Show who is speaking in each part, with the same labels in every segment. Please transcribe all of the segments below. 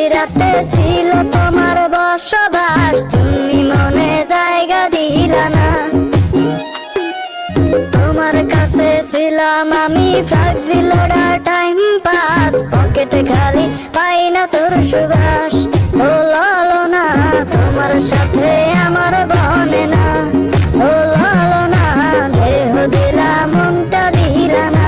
Speaker 1: পিঞ্জিরাতে ছিল তোমার বসবাস, তুমি মনে জায়গা দিলা না। তোমার কাছে ছিলাম আমি ফ্লাক্সি লোডার টাইম পাস, পকেটে খালি পাই না তোর সুবাস। ও লালনা তোমার সাথে আমার বনে না, ও লালনা দেহ দিলা মনটা দিলা না।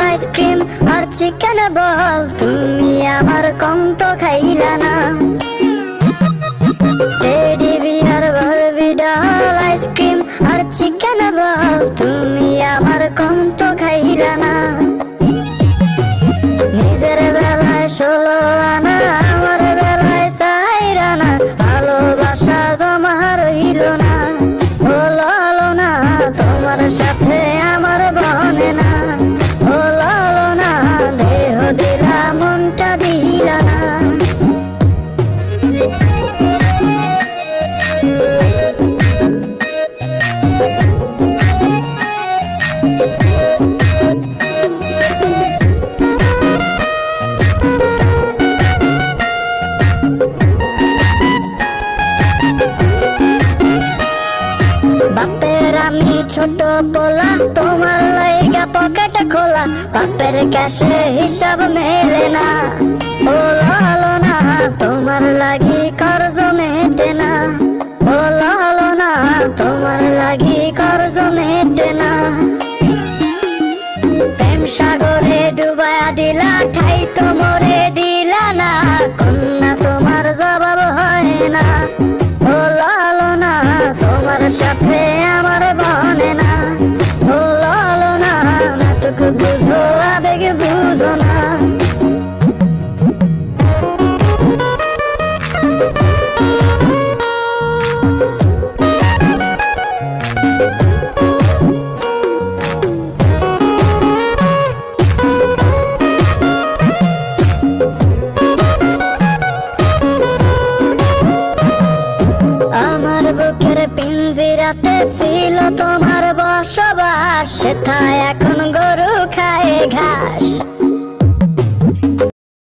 Speaker 1: আইসক্রিম আর চিকেন বল, তুমি আমার কম তো খাইলা না। Teddy bear Barbie doll ice cream আর চিকেন বল, তুমি আমার কম তো খাইলা না। নিজের বেলায় 16 আনা, আমার বেলায় 4 আনা, ভালোবাসা জমা রইল না। ও লালনা তোমার সাথে আমার বনে না, ও লালনা দেহ দিলা মনটা দিলা না। বাপের আমি ছোট পোলা, তোমার লাইগা পকেট খোলা, বাপের ক্যাশে হিসাব মেলে না। ও লালনা তোমার লাগি কর্জ মেটে না, ও লালনা তোমার লাগি কর্জ মেটে না। প্রেম সাগরে ডুবায়া দিলা, ঠাই তো মরে দিলা না, কন্যা তোমার জবাব হয় না। ও লালনা তোমার সাথে আমার বনে না, ও লালনা নাটক বুঝো আবেগ বুঝো না। আমার বুকের পিঞ্জিরাতে ছিল তোমার বসবাস, সেথায় এখন গরু খায় ঘাস।